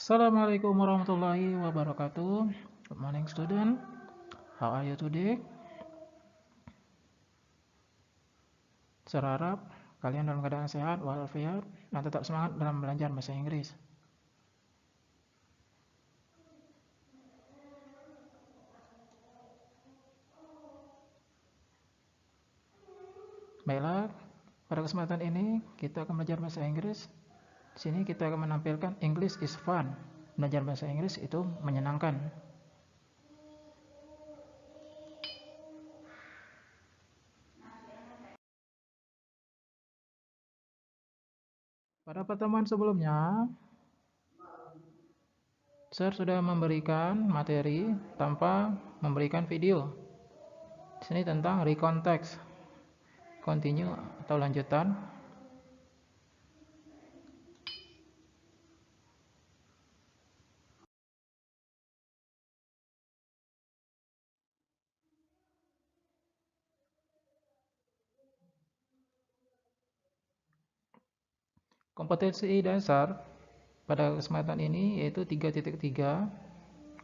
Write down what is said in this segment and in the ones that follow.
Assalamualaikum warahmatullahi wabarakatuh. Good morning student. How are you today? Saya harap kalian dalam keadaan sehat walafiat dan tetap semangat dalam belajar bahasa Inggris. Baiklah, pada kesempatan ini kita akan belajar bahasa Inggris. Di sini kita akan menampilkan English is fun. Belajar bahasa Inggris itu menyenangkan. Pada pertemuan sebelumnya, saya sudah memberikan materi tanpa memberikan video. Di sini tentang recontext, continue atau lanjutan. Kompetensi dasar pada kesempatan ini yaitu 3.3,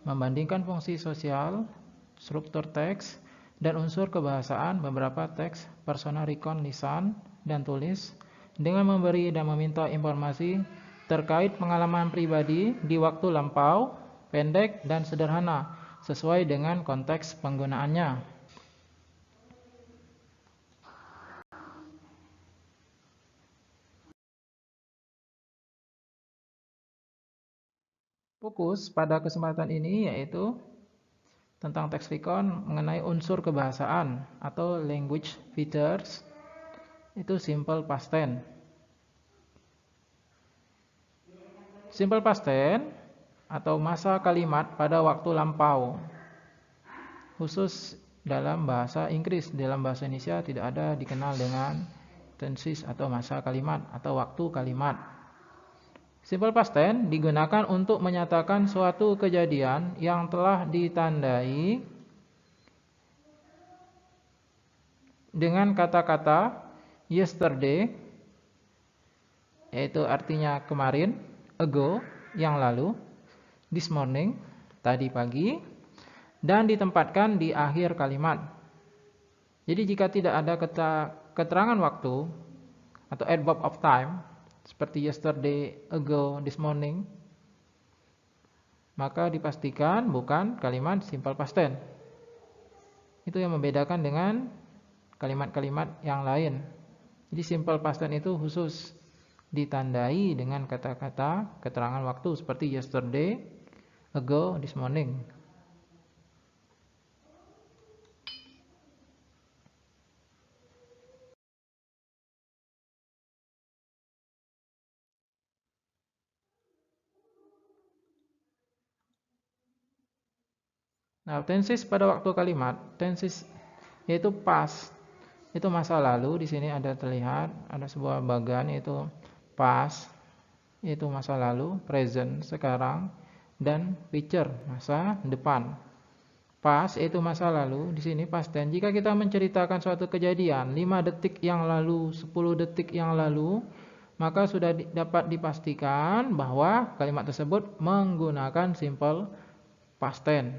membandingkan fungsi sosial, struktur teks, dan unsur kebahasaan beberapa teks persona recon lisan dan tulis dengan memberi dan meminta informasi terkait pengalaman pribadi di waktu lampau, pendek, dan sederhana sesuai dengan konteks penggunaannya. Fokus pada kesempatan ini yaitu tentang teks recon mengenai unsur kebahasaan atau language features, itu simple past tense. Simple past tense atau masa kalimat pada waktu lampau, khusus dalam bahasa Inggris. Dalam bahasa Indonesia tidak ada dikenal dengan tenses atau masa kalimat atau waktu kalimat. Simple past tense digunakan untuk menyatakan suatu kejadian yang telah ditandai dengan kata-kata yesterday, yaitu artinya kemarin, ago, yang lalu, this morning, tadi pagi, dan ditempatkan di akhir kalimat. Jadi jika tidak ada keterangan waktu atau adverb of time seperti yesterday, ago, this morning, maka dipastikan bukan kalimat simple past tense. Itu yang membedakan dengan kalimat-kalimat yang lain. Jadi simple past tense itu khusus ditandai dengan kata-kata keterangan waktu seperti yesterday, ago, this morning. Nah, tenses pada waktu kalimat, tenses yaitu past, itu masa lalu. Di sini ada terlihat ada sebuah bagan yaitu past, yaitu masa lalu, present sekarang, dan future masa depan. Past yaitu masa lalu, di sini past tense. Jika kita menceritakan suatu kejadian 5 detik yang lalu, 10 detik yang lalu, maka sudah dapat dipastikan bahwa kalimat tersebut menggunakan simple past tense.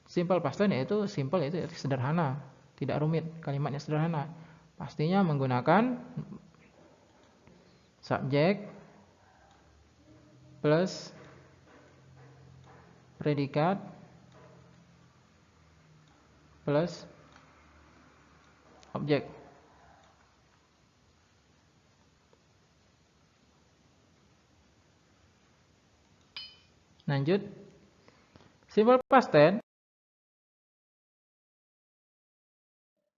Simple past tense yaitu simple, yaitu sederhana, tidak rumit, kalimatnya sederhana. Pastinya menggunakan subjek plus predikat plus objek. Lanjut, simple past tense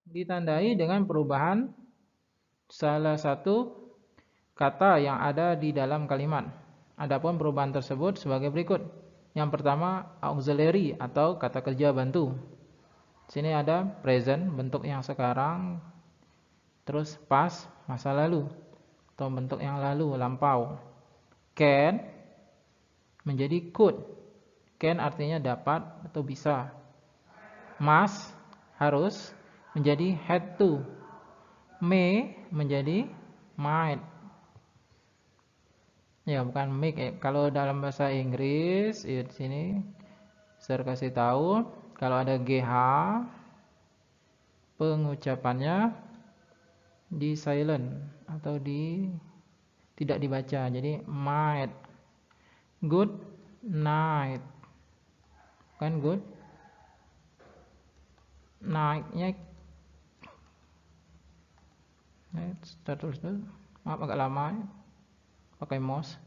ditandai dengan perubahan salah satu kata yang ada di dalam kalimat. Adapun perubahan tersebut sebagai berikut. Yang pertama, auxiliary atau kata kerja bantu. Sini ada present, bentuk yang sekarang, terus past, masa lalu atau bentuk yang lalu, lampau. Can menjadi could. Can artinya dapat atau bisa. Must, harus, menjadi had to. May menjadi might. Ya, bukan make. Kalau dalam bahasa Inggris, ya di sini saya kasih tahu kalau ada GH pengucapannya di silent atau di tidak dibaca. Jadi might, good night, kan good nightnya terus dulu. Maaf agak lama ya, pakai mouse.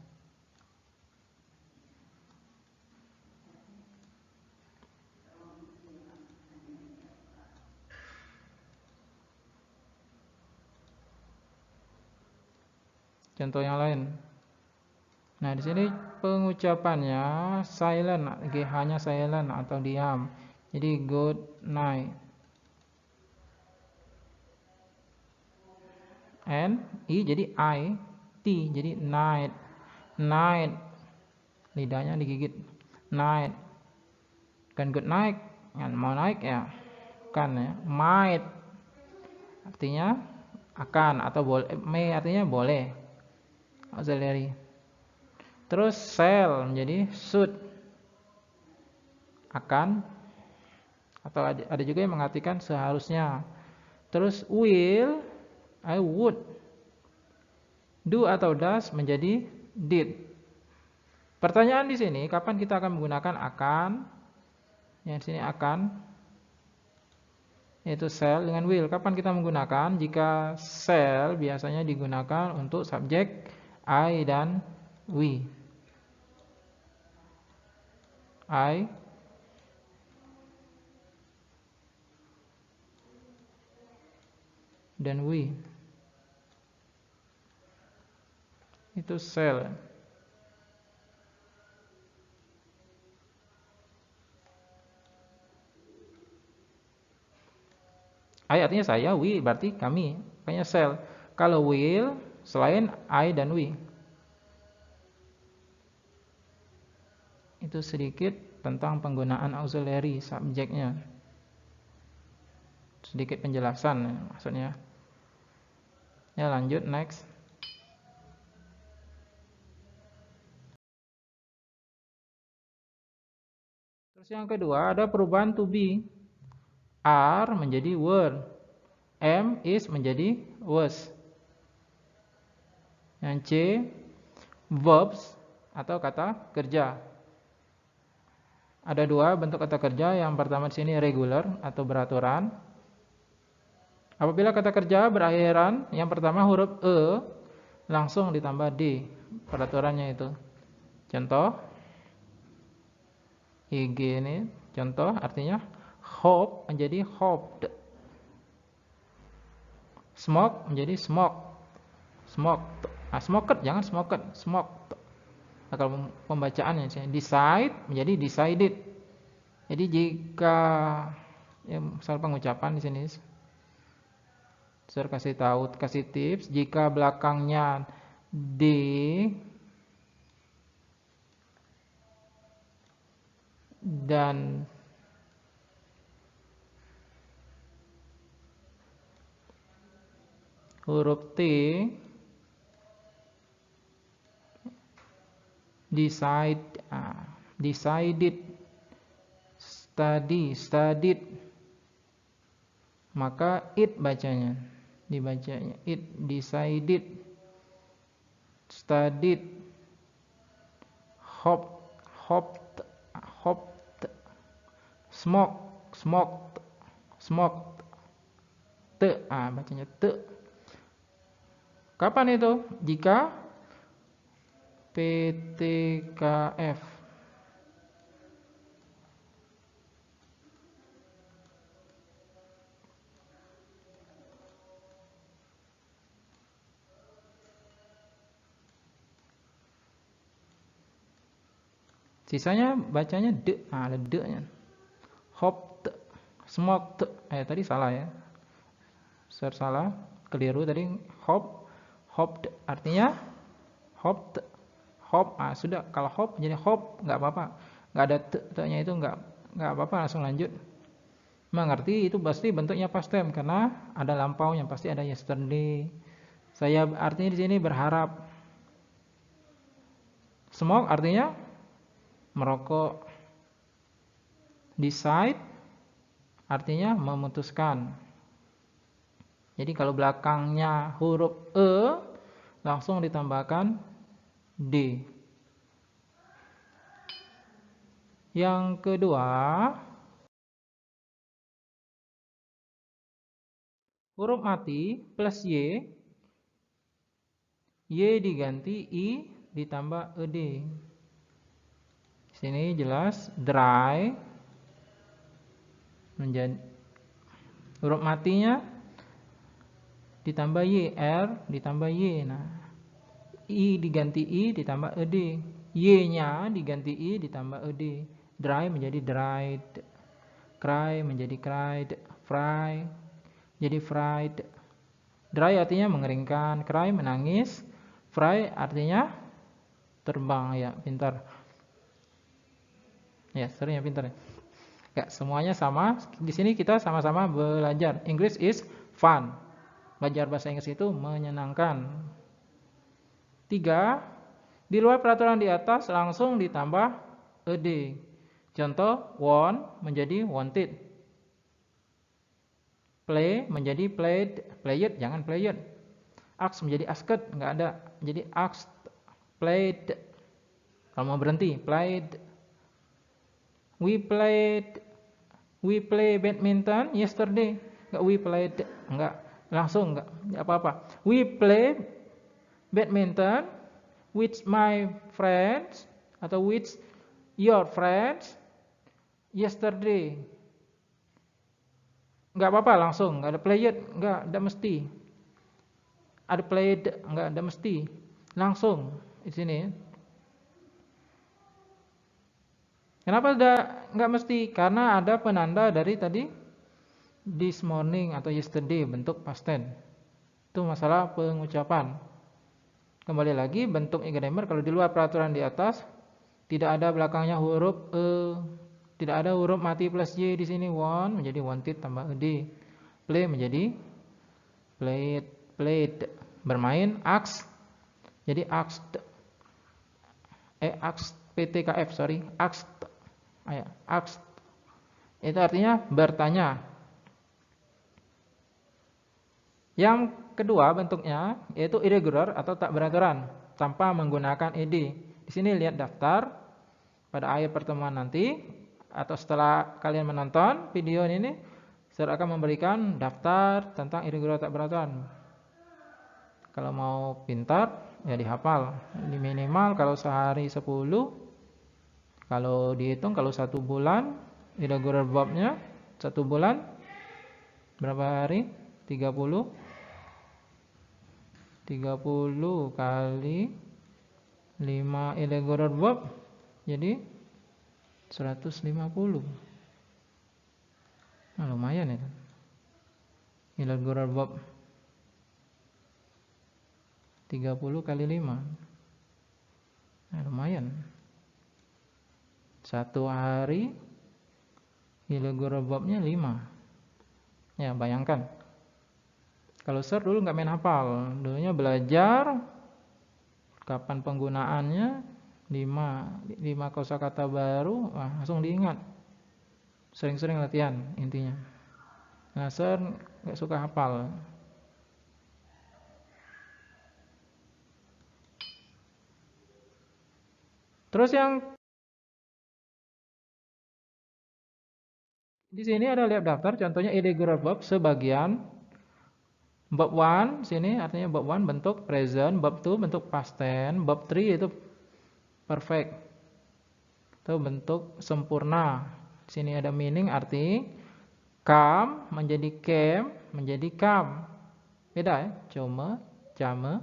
Contoh yang lain. Nah, di sini pengucapannya silent, GH-nya silent atau diam. Jadi good night. N I jadi I, T jadi night. Night. Lidahnya digigit. Night. Kan good night, kan mau naik ya. Kan ya. Might artinya akan atau boleh, may artinya boleh. Auxiliary. Terus shall menjadi should, akan, atau ada juga yang mengartikan seharusnya. Terus will, I would. Do atau does menjadi did. Pertanyaan di sini, kapan kita akan menggunakan akan? Yang di sini akan, yaitu shall dengan will. Kapan kita menggunakan? Jika shall biasanya digunakan untuk subjek I dan we. I dan we. Itu shall. I artinya saya, we berarti kami. Makanya shall. Kalau will selain I dan we. Itu sedikit tentang penggunaan auxiliary subjeknya. Sedikit penjelasan maksudnya. Ya, lanjut next. Terus yang kedua ada perubahan to be. Are menjadi were. Am is menjadi was. Yang C verbs atau kata kerja. Ada dua bentuk kata kerja. Yang pertama di sini regular atau beraturan. Apabila kata kerja berakhiran yang pertama huruf e, langsung ditambah d peraturannya itu. Contoh IG ini contoh artinya hope menjadi hoped. Smoke menjadi smoke. Smoked. Nah, smoked jangan smoked, smoked. Nah, kalau pembacaannya decide menjadi decided. Jadi jika ya, misal pengucapan di sini saya kasih tahu, kasih tips, jika belakangnya D dan huruf T decide, decided, studied, maka it bacanya, dibacanya it, decided, studied, hoped, smoked, bacanya te. Kapan itu? Jika PTKF. Sisanya bacanya de, ada de-nya. Hoped, smoked. Tadi salah ya. Salah, keliru tadi. Hoped artinya hoped. Hop, sudah. Kalau hop jadi hop, nggak apa-apa. Nggak ada te-nya itu nggak apa-apa, langsung lanjut. Mengerti itu pasti bentuknya past tense karena ada lampaunya, pasti ada yesterday. Saya artinya di sini berharap. Smoke artinya merokok. Decide artinya memutuskan. Jadi kalau belakangnya huruf E langsung ditambahkan D. Yang kedua, huruf mati plus Y diganti I ditambah ED. Sini jelas dry menjadi huruf matinya ditambah Y, R ditambah Y. Nah, I diganti I ditambah ED. Y-nya diganti I ditambah ED. Dry menjadi dried. Cry menjadi cried. Fry jadi fried. Dry artinya mengeringkan, cry menangis, fry artinya terbang. Ya, pintar. Ya, sering ya, pintar ya. Ya, semuanya sama. Di sini kita sama-sama belajar. English is fun. Belajar bahasa Inggris itu menyenangkan. 3. Di luar peraturan di atas langsung ditambah ed. Contoh, want menjadi wanted. Play menjadi played. Played jangan played. Ask menjadi asked, enggak ada. Jadi asked, played. Kalau mau berhenti, played. We play badminton yesterday. Enggak we played, enggak. Langsung enggak apa-apa. We play badminton with my friends atau with your friends yesterday. Enggak apa-apa langsung, enggak ada played, enggak mesti. Ada played, enggak ada mesti. Langsung di sini. Kenapa enggak mesti? Karena ada penanda dari tadi this morning atau yesterday bentuk past tense. Itu masalah pengucapan. Kembali lagi bentuk grammar kalau di luar peraturan di atas tidak ada belakangnya huruf e, tidak ada huruf mati plus y di sini. Want menjadi wanted tambah ed. Play menjadi played. Bermain asked jadi asked. PTKF sorry, asked. Asked. Itu artinya bertanya. Yang kedua bentuknya yaitu irregular atau tak beraturan tanpa menggunakan ed. Di sini lihat daftar pada akhir pertemuan nanti atau setelah kalian menonton video ini, saya akan memberikan daftar tentang irregular tak beraturan. Kalau mau pintar ya dihafal. Minimal kalau sehari 10, kalau dihitung kalau 1 bulan irregular verbnya 1 bulan berapa hari? 30 kali 5 irregular verb jadi 150. Nah, lumayan ya. Irregular verb 30 kali 5. Nah, lumayan. 1 hari irregular verbnya 5. Ya, bayangkan. Kalau Sir dulu nggak main hafal, dulunya belajar kapan penggunaannya 5 kosakata baru, langsung diingat. Sering-sering latihan intinya. Nah, Sir nggak suka hafal. Terus yang di sini ada lihat daftar, contohnya irregular verb sebagian. Verb 1 sini artinya verb 1 bentuk present, verb 2 bentuk past tense, verb 3 itu perfect. Itu bentuk sempurna. Di sini ada meaning arti come menjadi came menjadi come. Beda ya, cuma, came,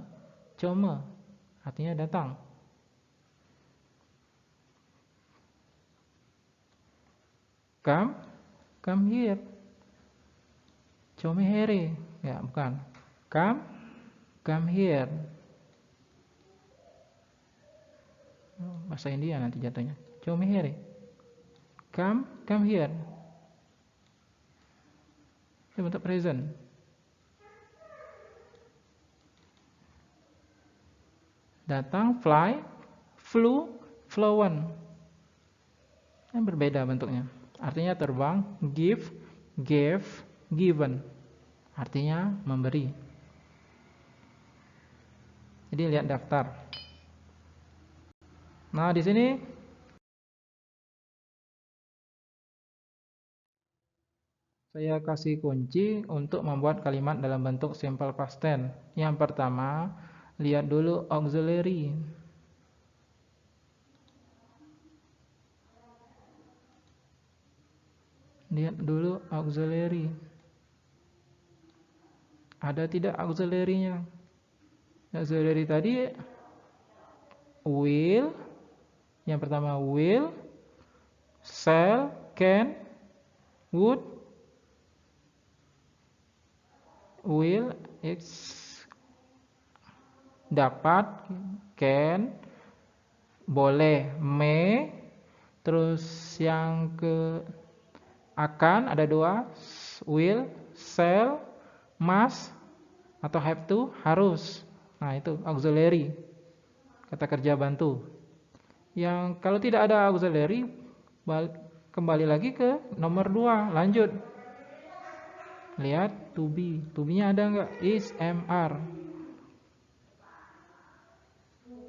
cuma. Artinya datang. Come here. Come here. Ya, bukan. Come here. Bahasa India nanti jatuhnya. Come here. Come here. Itu bentuk present. Datang, flew, flown. Yang berbeda bentuknya. Artinya terbang, give, gave, given. Artinya memberi. Jadi lihat daftar. Nah, di sini saya kasih kunci untuk membuat kalimat dalam bentuk simple past tense. Yang pertama, lihat dulu auxiliary. Lihat dulu auxiliary. Ada tidak auxiliary-nya? Auxiliary tadi will. Yang pertama will, shall, can, would, will, dapat, can, boleh, may. Terus yang ke akan ada dua, will, shall, must atau have to, harus. Nah, itu auxiliary, kata kerja bantu. Yang kalau tidak ada auxiliary, kembali lagi ke nomor 2, lanjut. Lihat to be. To be-nya ada enggak? Is, am, are.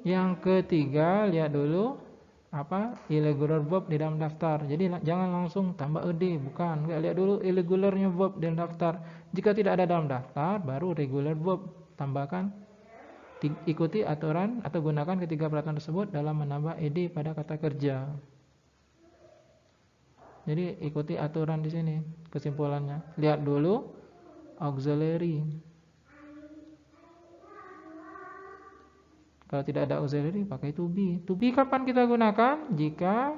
Yang ketiga, lihat dulu apa? Irregular verb di dalam daftar. Jadi jangan langsung tambah ed, bukan. Enggak, lihat dulu irregularnya verb di dalam daftar. Jika tidak ada dalam daftar, baru regular verb. Tambahkan, ikuti aturan atau gunakan ketiga peraturan tersebut dalam menambah ed pada kata kerja. Jadi ikuti aturan di sini. Kesimpulannya, lihat dulu auxiliary. Kalau tidak ada auxiliary, pakai to be. To be kapan kita gunakan? Jika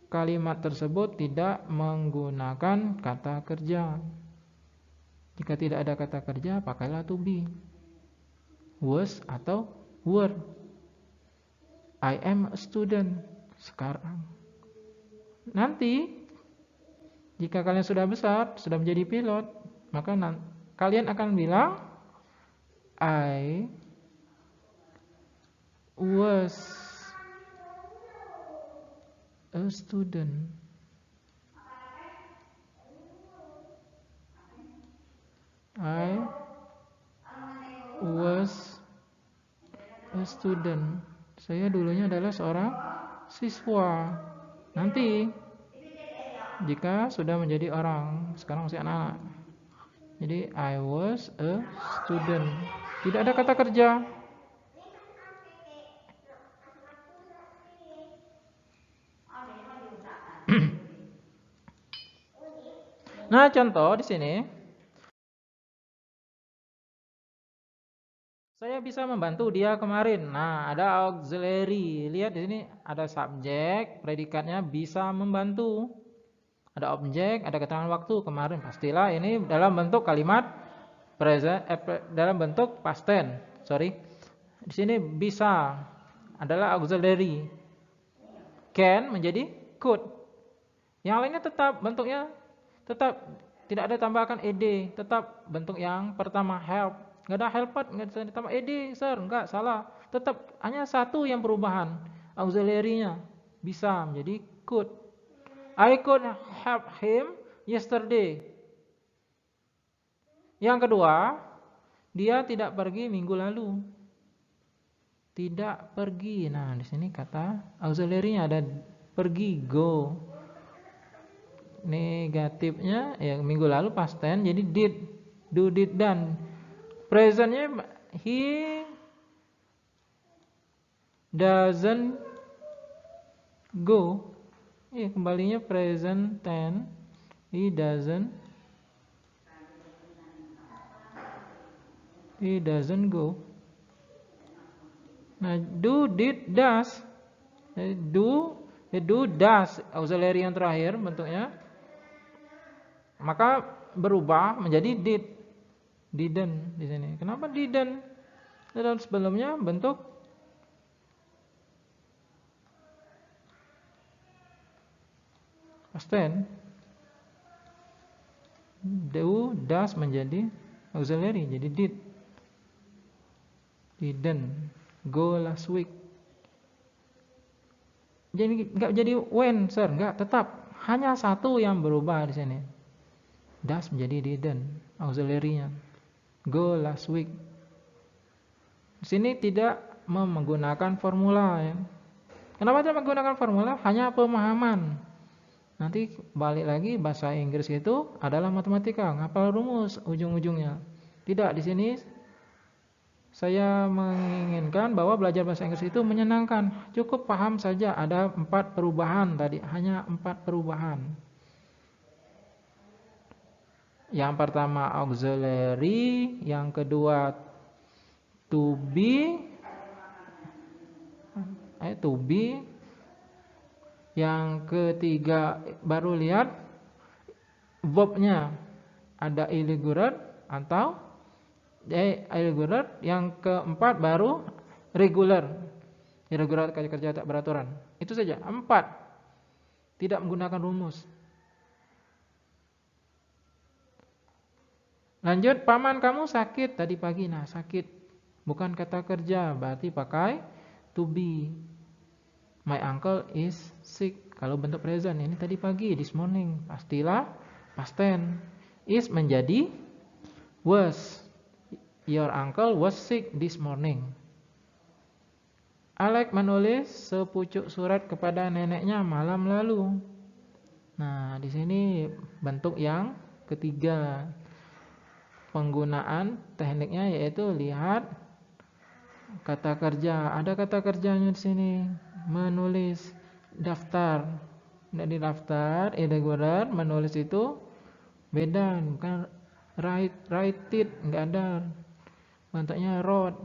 kalimat tersebut tidak menggunakan kata kerja. Jika tidak ada kata kerja, pakailah to be. Was atau were. I am a student. Sekarang. Nanti, jika kalian sudah besar, sudah menjadi pilot, maka kalian akan bilang, I was a student. I was a student. Saya dulunya adalah seorang siswa. Nanti jika sudah menjadi orang, sekarang masih anak-anak. Jadi I was a student. Tidak ada kata kerja. Nah, contoh di sini. Saya bisa membantu dia kemarin. Nah, ada auxiliary. Lihat di sini ada subjek, predikatnya bisa membantu. Ada objek, ada keterangan waktu kemarin. Pastilah ini dalam bentuk kalimat present, dalam bentuk past tense. Sorry. Di sini bisa adalah auxiliary. Can menjadi could. Yang lainnya tetap bentuknya tetap tidak ada tambahkan ed, tetap bentuk yang pertama help. Enggak ada helped, enggak ada ditambah ed, sir, enggak, salah. Tetap hanya satu yang perubahan, auxiliary-nya bisa menjadi could. I could help him yesterday. Yang kedua, dia tidak pergi minggu lalu. Tidak pergi. Nah, di sini kata auxiliary-nya ada pergi, go. Negatifnya ya minggu lalu past tense, jadi did, do, did, done. Presentnya he doesn't go. Kembalinya present tense, he doesn't go. Nah, do, did, does. Do, does, auxiliary yang terakhir bentuknya. Maka berubah menjadi did, didn't di sini. Kenapa didn't? Dan sebelumnya bentuk past tense. Do, does menjadi auxiliary, jadi did. Didn't go last week. Jadi nggak jadi when, sir, nggak, tetap hanya satu yang berubah di sini. Does menjadi didn't, auxiliary-nya. Go last week. Di sini tidak menggunakan formula ya. Kenapa tidak menggunakan formula? Hanya pemahaman. Nanti balik lagi bahasa Inggris itu adalah matematika, ngapal rumus ujung-ujungnya. Tidak, di sini saya menginginkan bahwa belajar bahasa Inggris itu menyenangkan. Cukup paham saja ada 4 perubahan tadi, hanya 4 perubahan. Yang pertama auxiliary, yang kedua to be, yang ketiga baru lihat verb-nya ada irregular atau irregular, yang keempat baru regular, irregular kerja tak beraturan. Itu saja, 4. Tidak menggunakan rumus. Lanjut, paman kamu sakit tadi pagi. Nah, sakit bukan kata kerja, berarti pakai to be. My uncle is sick. Kalau bentuk present, ini tadi pagi, this morning, pastilah past tense. Is menjadi was. Your uncle was sick this morning. Alex menulis sepucuk surat kepada neneknya malam lalu. Nah, di sini bentuk yang ketiga. Penggunaan tekniknya yaitu lihat kata kerja. Ada kata kerjanya di sini. Menulis, daftar. Dari daftar, irregular, menulis itu beda, bukan write it, enggak ada. Bentuknya wrote,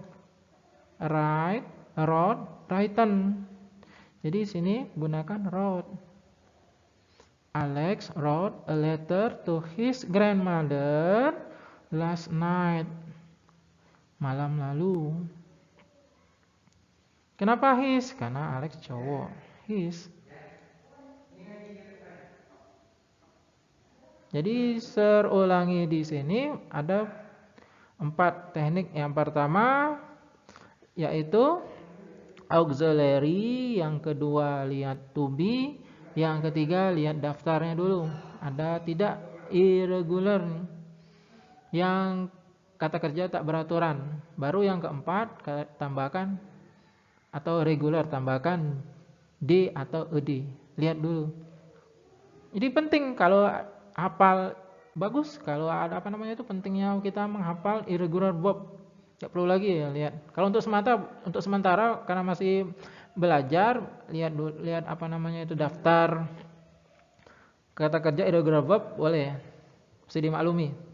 written. Jadi sini gunakan wrote. Alex wrote a letter to his grandmother last night. Malam lalu. Kenapa his? Karena Alex cowok. His. Jadi ulangi di sini ada 4 teknik. Yang pertama yaitu auxiliary, yang kedua lihat to be, yang ketiga lihat daftarnya dulu. Ada tidak irregular, yang kata kerja tak beraturan. Baru yang keempat tambahkan atau regular, tambahkan D atau ED. Lihat dulu. Jadi penting kalau hafal bagus, kalau ada itu pentingnya kita menghafal irregular verb. Tidak perlu lagi ya lihat. Kalau untuk sementara karena masih belajar, lihat itu daftar kata kerja irregular verb boleh. Mesti dimaklumi.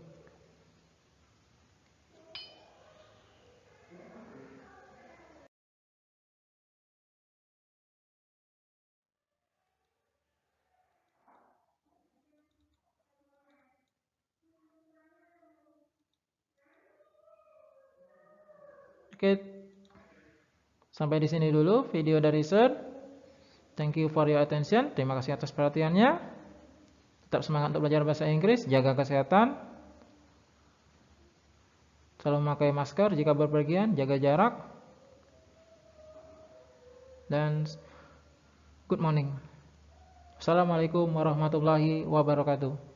Oke, sampai di sini dulu video dari Sir. Thank you for your attention. Terima kasih atas perhatiannya. Tetap semangat untuk belajar bahasa Inggris. Jaga kesehatan. Selalu memakai masker jika berpergian. Jaga jarak. Dan good morning. Assalamualaikum warahmatullahi wabarakatuh.